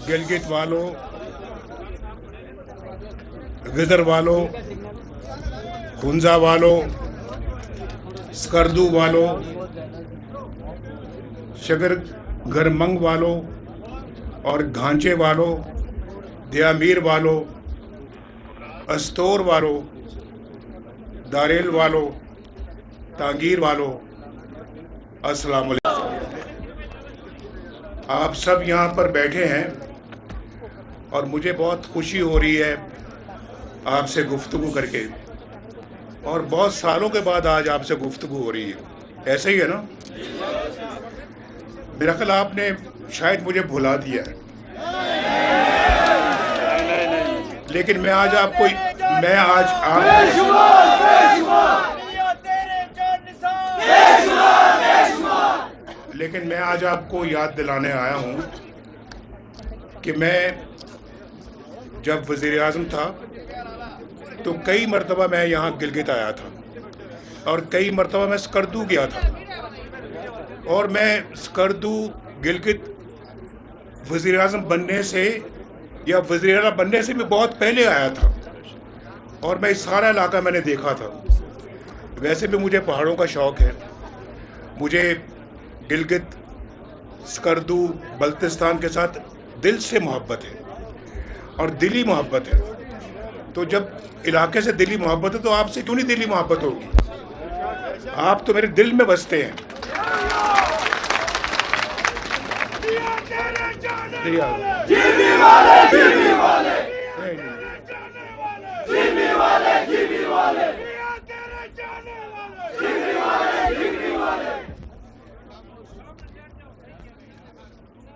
गिलगित वालों, गिदर वालों, हुंजा वालों, स्कर्दू वालों, शगर गरमंग वालों और घांचे वालों, दियामीर वालों, अस्तोर वालों, दारेल वालों, तांगीर वालों, अस्सलाम वालेकुम। आप सब यहाँ पर बैठे हैं और मुझे बहुत खुशी हो रही है आपसे गुफ्तगू करके, और बहुत सालों के बाद आज आपसे गुफ्तगू हो रही है। ऐसे ही है ना? मेरा ख्याल आपने शायद मुझे भुला दिया है, लेकिन मैं आज आपको याद दिलाने आया हूँ कि मैं जब वज़ीर आज़म था तो कई मरतबा मैं यहाँ गिलगित आया था और कई मरतबा मैं स्कर्दू गया था, और मैं स्कर्दू गिलगित वज़ीर आज़म बनने से या वज़ीर आला बनने से भी बहुत पहले आया था, और मैं इस सारा इलाका मैंने देखा था। वैसे भी मुझे पहाड़ों का शौक़ है, मुझे गिलगित, स्कर्दू, बल्तिस्तान के साथ दिल से मोहब्बत है और दिली मोहब्बत है। तो जब इलाके से दिली मोहब्बत है तो आपसे क्यों नहीं दिली मोहब्बत होगी? आप तो मेरे दिल में बसते हैं।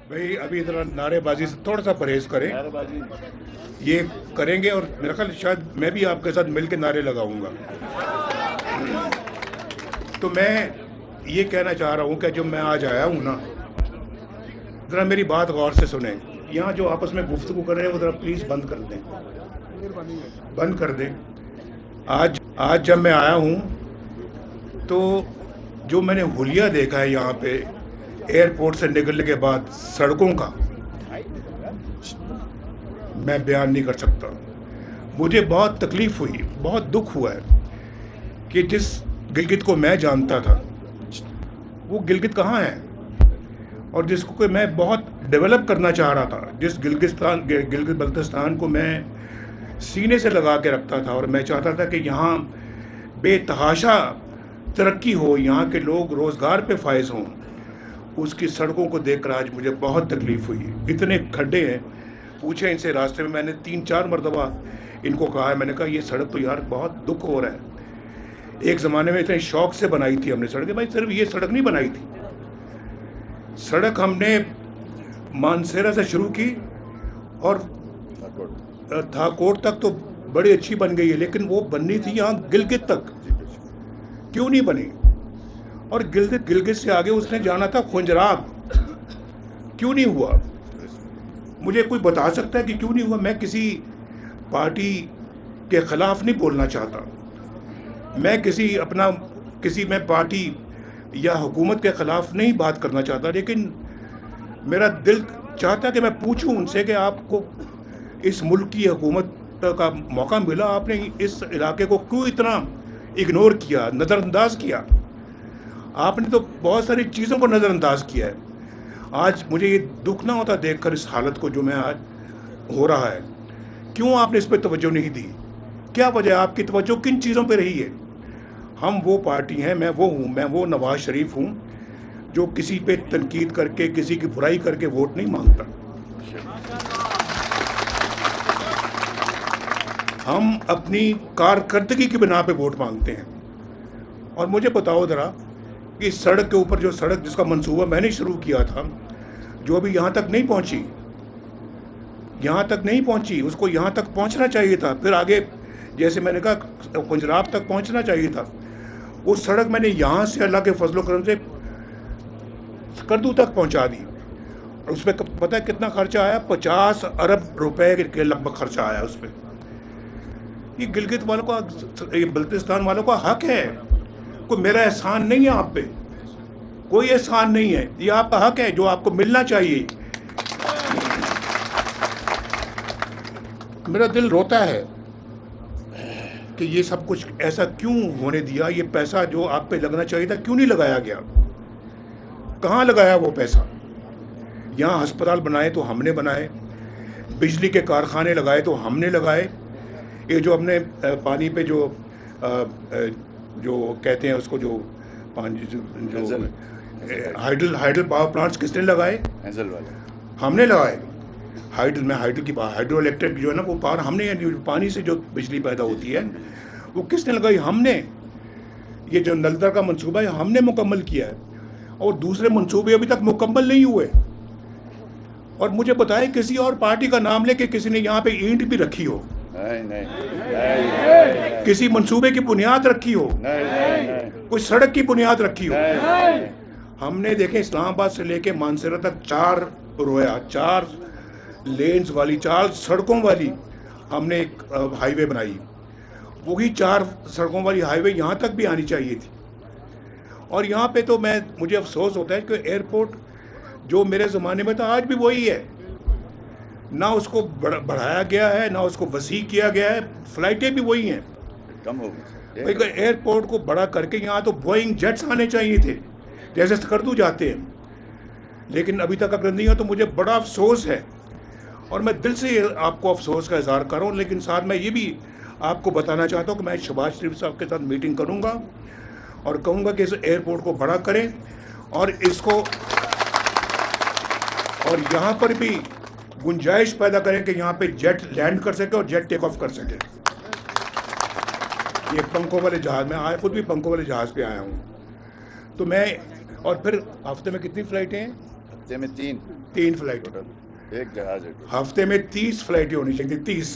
भाई अभी इतना नारेबाजी से थोड़ा सा परहेज करें, ये करेंगे और मेरा ख्याल शायद मैं भी आपके साथ मिलकर नारे लगाऊंगा। तो मैं ये कहना चाह रहा हूँ कि जब मैं आज आया हूँ ना, ज़रा मेरी बात गौर से सुने। यहाँ जो आपस में गुफ्तगू कर रहे हैं वो ज़रा प्लीज़ बंद कर दें, बंद कर दें। आज जब मैं आया हूँ तो जो मैंने हुलिया देखा है यहाँ पे एयरपोर्ट से निकलने के बाद सड़कों का, मैं बयान नहीं कर सकता। मुझे बहुत तकलीफ़ हुई, बहुत दुख हुआ है कि जिस गिलगित को मैं जानता था वो गिलगित कहाँ है, और जिसको कि मैं बहुत डेवलप करना चाह रहा था, जिस गिलगित बल्तिस्तान को मैं सीने से लगा के रखता था, और मैं चाहता था कि यहाँ बेतहाशा तरक्की हो, यहाँ के लोग रोज़गार पे फायज हों, उसकी सड़कों को देखकर आज मुझे बहुत तकलीफ़ हुई। इतने खड्डे हैं, पूछे इनसे रास्ते में, मैंने 3-4 मरतबा इनको कहा है, मैंने कहा ये सड़क तो यार बहुत दुख हो रहा है। एक ज़माने में इतने शौक़ से बनाई थी हमने सड़कें, भाई सिर्फ ये सड़क नहीं बनाई थी, सड़क हमने मानसेरा से शुरू की और थाकोट तक तो बड़ी अच्छी बन गई है, लेकिन वो बननी थी यहाँ गिलगित तक, क्यों नहीं बनी? और गिलगित से आगे उसने जाना था खुंजराब, क्यों नहीं हुआ? मुझे कोई बता सकता है कि क्यों नहीं हुआ? मैं किसी पार्टी के ख़िलाफ़ नहीं बोलना चाहता, मैं पार्टी या हुकूमत के ख़िलाफ़ नहीं बात करना चाहता, लेकिन मेरा दिल चाहता कि मैं पूछूं उनसे कि आपको इस मुल्क की हुकूमत का मौका मिला, आपने इस इलाके को क्यों इतना इग्नोर किया, नज़रअंदाज किया? आपने तो बहुत सारी चीज़ों को नज़रअंदाज किया है। आज मुझे ये दुख ना होता देखकर इस हालत को जो मैं आज हो रहा है, क्यों आपने इस पर तवज्जो नहीं दी? क्या वजह, आपकी तवज्जो किन चीज़ों पे रही है? हम वो पार्टी हैं, मैं वो नवाज शरीफ हूँ जो किसी पे तनकीद करके, किसी की बुराई करके वोट नहीं मांगता। हम अपनी कारकर्दगी की बिना पे वोट मांगते हैं। और मुझे बताओ ज़रा कि सड़क के ऊपर जो सड़क जिसका मंसूबा मैंने शुरू किया था, जो अभी यहाँ तक नहीं पहुँची, उसको यहाँ तक पहुँचना चाहिए था, फिर आगे जैसे मैंने कहा खुंजराब तक पहुँचना चाहिए था। वो सड़क मैंने यहाँ से अल्लाह के फजल करम से स्कर्दू तक पहुँचा दी, और उस पर पता है कितना खर्चा आया? 50 अरब रुपए के लगभग खर्चा आया उस पर। ये गिलगित वालों का, ये बल्तिस्तान वालों का हक है, कोई मेरा एहसान नहीं है आप पे, कोई एहसान नहीं है, ये आपका हक है जो आपको मिलना चाहिए। میرا دل روتا ہے کہ یہ سب کچھ ایسا کیوں ہونے دیا. یہ پیسہ جو آپ پہ لگنا چاہیے تھا کیوں نہیں لگایا گیا؟ کہاں لگایا وہ پیسہ؟ یہاں ہسپتال بنائے تو ہم نے بنائے, بجلی کے کارخانے لگائے تو ہم نے لگائے. یہ جو ہم نے پانی پہ جو کہتے ہیں اس کو, جو ہائیڈل پاور پلانٹس کس نے لگائے؟ ہم نے لگائے. ہائیڈرو الیکٹرک جو ہے نا وہ پاور ہم نے, پانی سے جو بجلی پیدا ہوتی ہے وہ کس نے لگائی؟ ہم نے. یہ جو نلدر کا منصوبہ ہے ہم نے مکمل کیا ہے, اور دوسرے منصوبے ابھی تک مکمل نہیں ہوئے. اور مجھے بتائیں کسی اور پارٹی کا نام لے کے کسی نے یہاں پہ اینٹ بھی رکھی ہو, کسی منصوبے کی بنیاد رکھی ہو, کوئی سڑک کی بنیاد رکھی ہو؟ ہم نے دیکھیں اسلام آباد سے لے کے مانسہرہ تک 4 لینز والی, 4 سڑکوں والی ہم نے ایک ہائی وے بنائی. وہی 4 سڑکوں والی ہائی وے یہاں تک بھی آنی چاہیے تھی. اور یہاں پہ تو مجھے افسوس ہوتا ہے کہ ایئرپورٹ جو میرے زمانے میں تھا آج بھی وہی ہے. نہ اس کو بڑھایا گیا ہے, نہ اس کو وسیع کیا گیا ہے. فلائٹیں بھی وہی ہیں. کم ہو گئی. ایئرپورٹ کو بڑا کر کے یہاں تو بوئنگ جیٹس آنے چاہیے تھے جیسے سکردو جاتے ہیں, لیکن ابھی تک اگر نہیں ہو تو مجھے بڑا افسوس ہے. اور میں دل سے آپ کو افسوس کا اظہار کر رہا ہوں, لیکن ساتھ میں یہ بھی آپ کو بتانا چاہتا ہوں کہ میں شہباز شریف صاحب کے ساتھ میٹنگ کروں گا اور کہوں گا کہ اس ایئرپورٹ کو بڑا کریں, اور اس کو, اور یہاں پر بھی گنجائش پیدا کریں کہ یہاں پہ جیٹ لینڈ کر سکے اور جیٹ ٹیک آف کر سکے. یہ پنکھوں والے جہاز, میں خود بھی پنکھوں والے جہاز پہ آیا ہوں. تو میں, اور پھر ہفتے میں کتنی فلائٹیں ہیں؟ ہفتے میں 3 فلائٹیں. ایک جہاز ہے. ہفتے میں 30 فلائٹیں ہونی چاہیے, 30.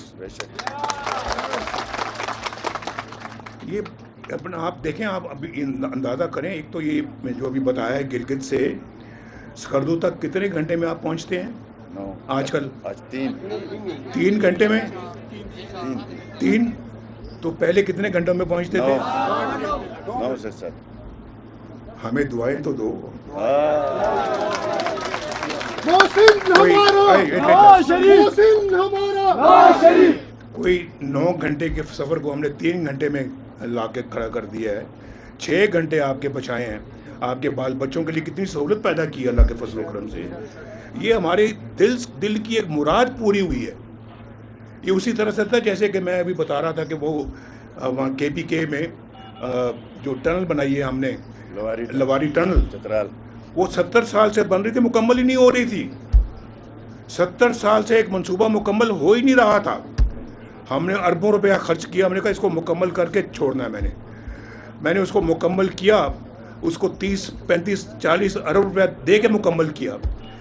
یہ اپنا آپ دیکھیں, آپ ابھی اندازہ کریں. ایک تو یہ میں جو ابھی بتایا ہے گلگت سے سکردو تک کتنے گھنٹے میں آپ پہنچتے ہیں آج کل؟ 3 گھنٹے میں. 3 تو پہلے کتنے گھنٹوں میں پہنچتے تھے؟ 9 سے 7. ہمیں دعائیں تو دو. کوئی 9 گھنٹے کے سفر کو ہم نے 3 گھنٹے میں لا کے کھڑا کر دیا ہے. 6 گھنٹے آپ کے بچائے ہیں. آپ کے بال بچوں کے لیے کتنی سہولت پیدا کی اللہ کے فضل و کرم سے. یہ ہمارے دل کی ایک مراد پوری ہوئی ہے. یہ اسی طرح سے تھا جیسے کہ میں ابھی بتا رہا تھا کہ وہ وہاں KPK میں جو ٹنل بنائی ہے ہم نے, لواری ٹنل, وہ 70 سال سے بن رہی تھی, مکمل ہی نہیں ہو رہی تھی. 70 سال سے ایک منصوبہ مکمل ہو ہی نہیں رہا تھا. ہم نے اربوں روپیہ خرچ کیا. ہم نے کہا اس کو مکمل کر کے چھوڑنا ہے. میں نے اس کو مکمل کیا. اس کو 30 35 40 ارب روپیہ دے کے مکمل کیا.